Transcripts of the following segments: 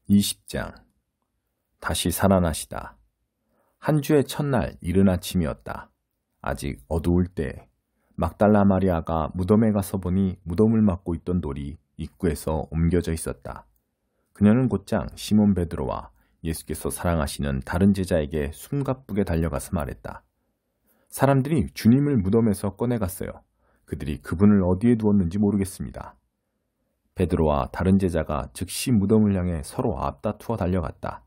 20장. 다시 살아나시다. 한 주의 첫날 이른 아침이었다. 아직 어두울 때 막달라 마리아가 무덤에 가서 보니 무덤을 막고 있던 돌이 입구에서 옮겨져 있었다. 그녀는 곧장 시몬 베드로와 예수께서 사랑하시는 다른 제자에게 숨가쁘게 달려가서 말했다. 사람들이 주님을 무덤에서 꺼내갔어요. 그들이 그분을 어디에 두었는지 모르겠습니다. 베드로와 다른 제자가 즉시 무덤을 향해 서로 앞다투어 달려갔다.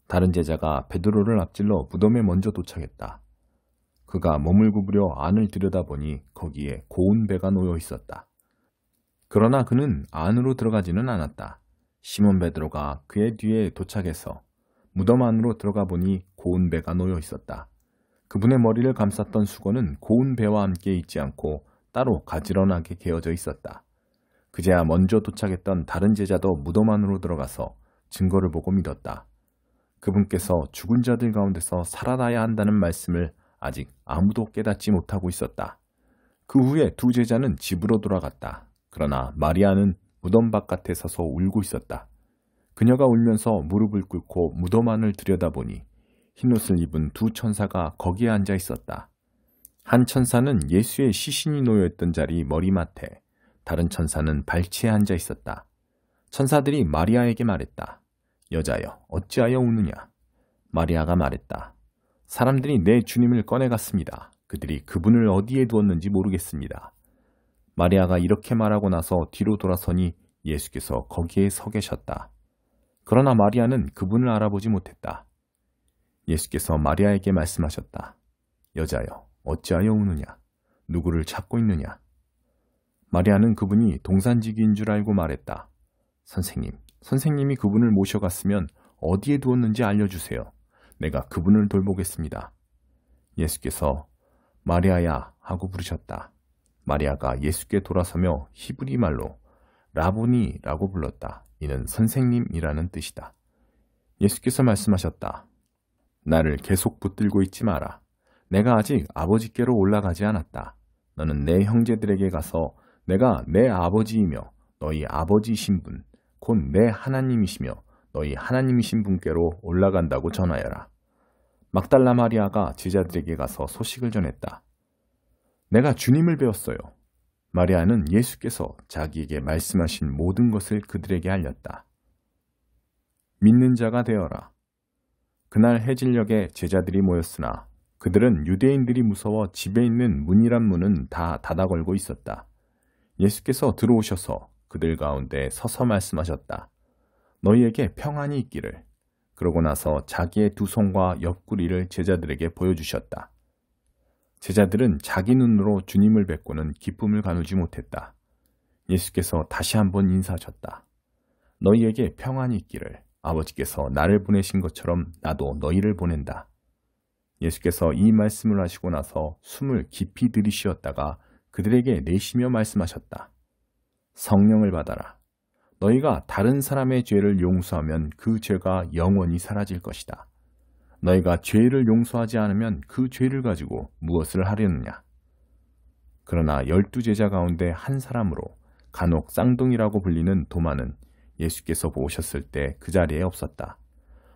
다른 제자가 베드로를 앞질러 무덤에 먼저 도착했다. 그가 몸을 구부려 안을 들여다보니 거기에 고운 배가 놓여 있었다. 그러나 그는 안으로 들어가지는 않았다. 시몬 베드로가 그의 뒤에 도착해서 무덤 안으로 들어가 보니 고운 배가 놓여 있었다. 그분의 머리를 감쌌던 수건은 고운 배와 함께 있지 않고 따로 가지런하게 개어져 있었다. 그제야 먼저 도착했던 다른 제자도 무덤 안으로 들어가서 증거를 보고 믿었다. 그분께서 죽은 자들 가운데서 살아나야 한다는 말씀을 아직 아무도 깨닫지 못하고 있었다. 그 후에 두 제자는 집으로 돌아갔다. 그러나 마리아는 무덤 바깥에 서서 울고 있었다. 그녀가 울면서 무릎을 꿇고 무덤 안을 들여다보니 흰옷을 입은 두 천사가 거기에 앉아 있었다. 한 천사는 예수의 시신이 놓여있던 자리 머리맡에, 다른 천사는 발치에 앉아 있었다. 천사들이 마리아에게 말했다. 여자여, 어찌하여 우느냐? 마리아가 말했다. 사람들이 내 주님을 꺼내갔습니다. 그들이 그분을 어디에 두었는지 모르겠습니다. 마리아가 이렇게 말하고 나서 뒤로 돌아서니 예수께서 거기에 서 계셨다. 그러나 마리아는 그분을 알아보지 못했다. 예수께서 마리아에게 말씀하셨다. 여자여, 어찌하여 우느냐? 누구를 찾고 있느냐? 마리아는 그분이 동산지기인 줄 알고 말했다. 선생님이 그분을 모셔갔으면 어디에 두었는지 알려주세요. 내가 그분을 돌보겠습니다. 예수께서 마리아야 하고 부르셨다. 마리아가 예수께 돌아서며 히브리 말로 라보니라고 불렀다. 이는 선생님이라는 뜻이다. 예수께서 말씀하셨다. 나를 계속 붙들고 있지 마라. 내가 아직 아버지께로 올라가지 않았다. 너는 내 형제들에게 가서 내가 내 아버지이며 너희 아버지이신 분, 곧 내 하나님이시며 너희 하나님이신 분께로 올라간다고 전하여라. 막달라 마리아가 제자들에게 가서 소식을 전했다. 내가 주님을 배웠어요. 마리아는 예수께서 자기에게 말씀하신 모든 것을 그들에게 알렸다. 믿는 자가 되어라. 그날 해질녘에 제자들이 모였으나 그들은 유대인들이 무서워 집에 있는 문이란 문은 다 닫아 걸고 있었다. 예수께서 들어오셔서 그들 가운데 서서 말씀하셨다. 너희에게 평안이 있기를. 그러고 나서 자기의 두 손과 옆구리를 제자들에게 보여주셨다. 제자들은 자기 눈으로 주님을 뵙고는 기쁨을 가누지 못했다. 예수께서 다시 한번 인사하셨다. 너희에게 평안이 있기를. 아버지께서 나를 보내신 것처럼 나도 너희를 보낸다. 예수께서 이 말씀을 하시고 나서 숨을 깊이 들이쉬었다가 그들에게 내쉬며 말씀하셨다. 성령을 받아라. 너희가 다른 사람의 죄를 용서하면 그 죄가 영원히 사라질 것이다. 너희가 죄를 용서하지 않으면 그 죄를 가지고 무엇을 하려느냐? 그러나 12제자 가운데 한 사람으로 간혹 쌍둥이라고 불리는 도마는 예수께서 보셨을 때 그 자리에 없었다.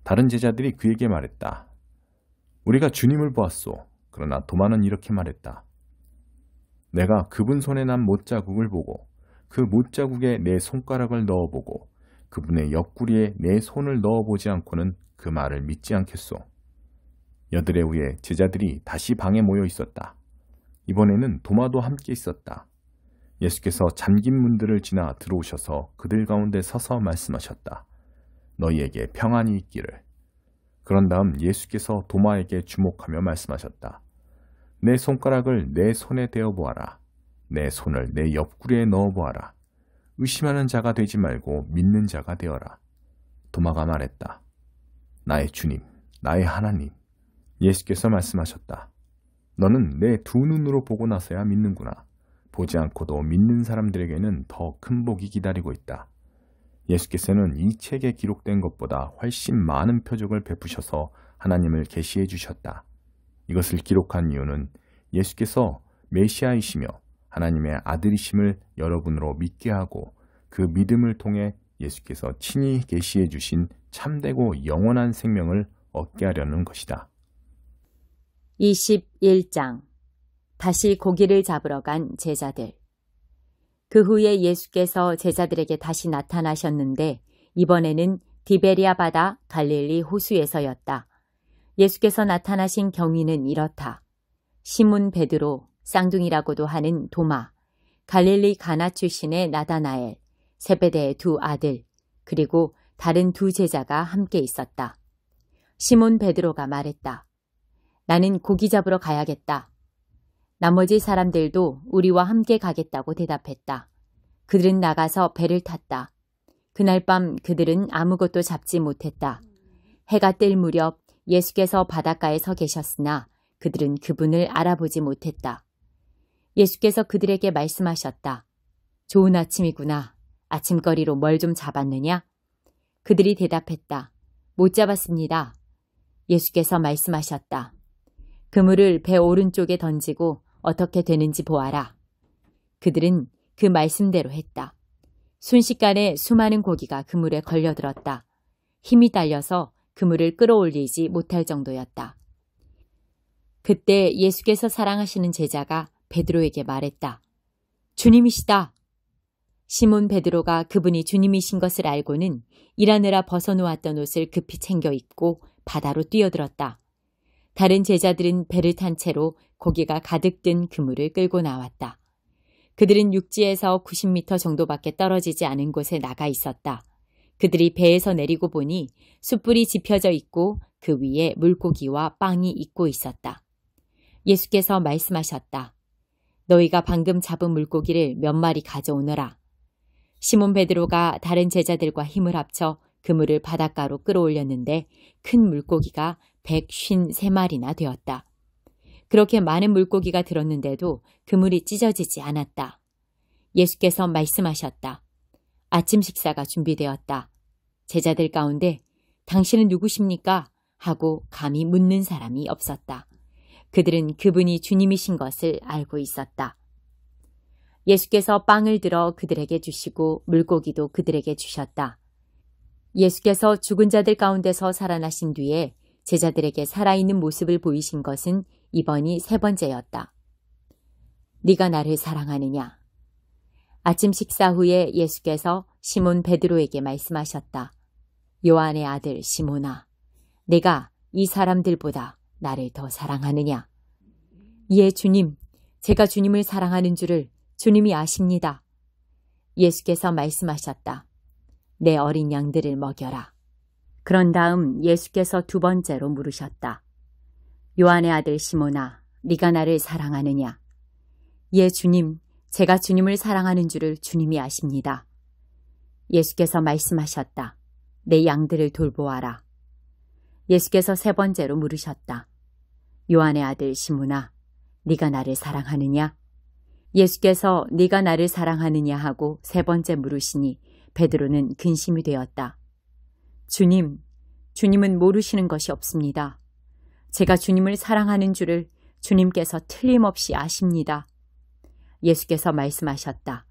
다른 제자들이 그에게 말했다. 우리가 주님을 보았소. 그러나 도마는 이렇게 말했다. 내가 그분 손에 난 못자국을 보고 그 못자국에 내 손가락을 넣어보고 그분의 옆구리에 내 손을 넣어보지 않고는 그 말을 믿지 않겠소. 여드레 후에 제자들이 다시 방에 모여 있었다. 이번에는 도마도 함께 있었다. 예수께서 잠긴 문들을 지나 들어오셔서 그들 가운데 서서 말씀하셨다. 너희에게 평안이 있기를. 그런 다음 예수께서 도마에게 주목하며 말씀하셨다. 내 손가락을 내 손에 대어 보아라. 내 손을 내 옆구리에 넣어 보아라. 의심하는 자가 되지 말고 믿는 자가 되어라. 도마가 말했다. 나의 주님, 나의 하나님. 예수께서 말씀하셨다. 너는 내 두 눈으로 보고 나서야 믿는구나. 보지 않고도 믿는 사람들에게는 더 큰 복이 기다리고 있다. 예수께서는 이 책에 기록된 것보다 훨씬 많은 표적을 베푸셔서 하나님을 계시해 주셨다. 이것을 기록한 이유는 예수께서 메시아이시며 하나님의 아들이심을 여러분으로 믿게 하고 그 믿음을 통해 예수께서 친히 계시해 주신 참되고 영원한 생명을 얻게 하려는 것이다. 21장. 다시 고기를 잡으러 간 제자들. 그 후에 예수께서 제자들에게 다시 나타나셨는데 이번에는 디베리아 바다 갈릴리 호수에서였다. 예수께서 나타나신 경위는 이렇다. 시몬 베드로, 쌍둥이라고도 하는 도마, 갈릴리 가나 출신의 나다나엘, 세베대의 두 아들, 그리고 다른 두 제자가 함께 있었다. 시몬 베드로가 말했다. 나는 고기 잡으러 가야겠다. 나머지 사람들도 우리와 함께 가겠다고 대답했다. 그들은 나가서 배를 탔다. 그날 밤 그들은 아무것도 잡지 못했다. 해가 뜰 무렵 예수께서 바닷가에 서 계셨으나 그들은 그분을 알아보지 못했다. 예수께서 그들에게 말씀하셨다. 좋은 아침이구나. 아침거리로 뭘 좀 잡았느냐? 그들이 대답했다. 못 잡았습니다. 예수께서 말씀하셨다. 그물을 배 오른쪽에 던지고 어떻게 되는지 보아라. 그들은 그 말씀대로 했다. 순식간에 수많은 고기가 그물에 걸려들었다. 힘이 딸려서 그물을 끌어올리지 못할 정도였다. 그때 예수께서 사랑하시는 제자가 베드로에게 말했다. 주님이시다. 시몬 베드로가 그분이 주님이신 것을 알고는 일하느라 벗어놓았던 옷을 급히 챙겨 입고 바다로 뛰어들었다. 다른 제자들은 배를 탄 채로 고기가 가득 든 그물을 끌고 나왔다. 그들은 육지에서 90m 정도밖에 떨어지지 않은 곳에 나가 있었다. 그들이 배에서 내리고 보니 숯불이 지펴져 있고 그 위에 물고기와 빵이 익고 있었다. 예수께서 말씀하셨다. 너희가 방금 잡은 물고기를 몇 마리 가져오너라. 시몬 베드로가 다른 제자들과 힘을 합쳐 그물을 바닷가로 끌어올렸는데 큰 물고기가 153마리나 되었다. 그렇게 많은 물고기가 들었는데도 그물이 찢어지지 않았다. 예수께서 말씀하셨다. 아침 식사가 준비되었다. 제자들 가운데 당신은 누구십니까? 하고 감히 묻는 사람이 없었다. 그들은 그분이 주님이신 것을 알고 있었다. 예수께서 빵을 들어 그들에게 주시고 물고기도 그들에게 주셨다. 예수께서 죽은 자들 가운데서 살아나신 뒤에 제자들에게 살아있는 모습을 보이신 것은 이번이 세 번째였다. 네가 나를 사랑하느냐? 아침 식사 후에 예수께서 시몬 베드로에게 말씀하셨다. 요한의 아들 시몬아, 내가 이 사람들보다 나를 더 사랑하느냐? 예, 주님, 제가 주님을 사랑하는 줄을 주님이 아십니다. 예수께서 말씀하셨다. 내 어린 양들을 먹여라. 그런 다음 예수께서 두 번째로 물으셨다. 요한의 아들 시몬아, 네가 나를 사랑하느냐? 예, 주님, 제가 주님을 사랑하는 줄을 주님이 아십니다. 예수께서 말씀하셨다. 내 양들을 돌보아라. 예수께서 세 번째로 물으셨다. 요한의 아들 시몬아, 네가 나를 사랑하느냐? 예수께서 네가 나를 사랑하느냐 하고 세 번째 물으시니 베드로는 근심이 되었다. 주님은 모르시는 것이 없습니다. 제가 주님을 사랑하는 줄을 주님께서 틀림없이 아십니다. 예수께서 말씀하셨다.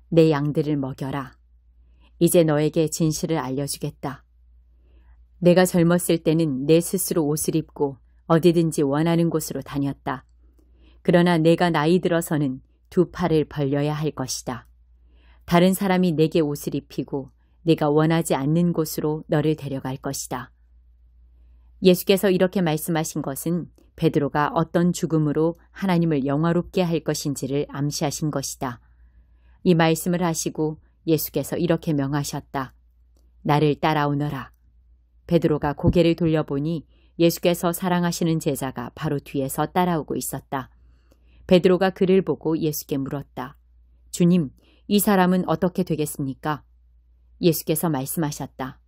내 양들을 먹여라. 이제 너에게 진실을 알려주겠다. 내가 젊었을 때는 내 스스로 옷을 입고 어디든지 원하는 곳으로 다녔다. 그러나 내가 나이 들어서는 두 팔을 벌려야 할 것이다. 다른 사람이 내게 옷을 입히고 내가 원하지 않는 곳으로 너를 데려갈 것이다. 예수께서 이렇게 말씀하신 것은 베드로가 어떤 죽음으로 하나님을 영화롭게 할 것인지를 암시하신 것이다. 이 말씀을 하시고 예수께서 이렇게 명하셨다. 나를 따라오너라. 베드로가 고개를 돌려보니 예수께서 사랑하시는 제자가 바로 뒤에서 따라오고 있었다. 베드로가 그를 보고 예수께 물었다. 주님, 이 사람은 어떻게 되겠습니까? 예수께서 말씀하셨다.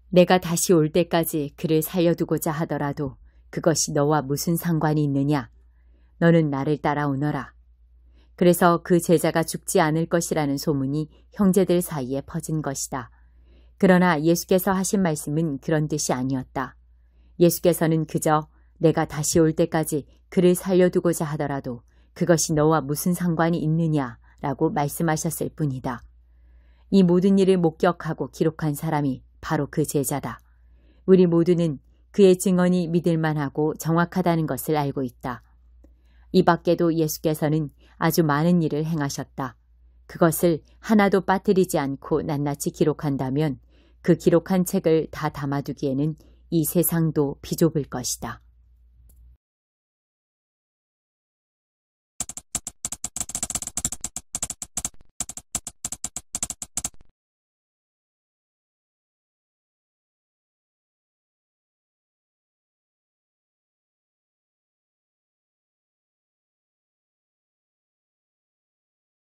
내가 다시 올 때까지 그를 살려두고자 하더라도 그것이 너와 무슨 상관이 있느냐? 너는 나를 따라오너라. 그래서 그 제자가 죽지 않을 것이라는 소문이 형제들 사이에 퍼진 것이다. 그러나 예수께서 하신 말씀은 그런 뜻이 아니었다. 예수께서는 그저 내가 다시 올 때까지 그를 살려두고자 하더라도 그것이 너와 무슨 상관이 있느냐라고 말씀하셨을 뿐이다. 이 모든 일을 목격하고 기록한 사람이 바로 그 제자다. 우리 모두는 그의 증언이 믿을만하고 정확하다는 것을 알고 있다. 이 밖에도 예수께서는 아주 많은 일을 행하셨다. 그것을 하나도 빠뜨리지 않고 낱낱이 기록한다면 그 기록한 책을 다 담아두기에는 이 세상도 비좁을 것이다.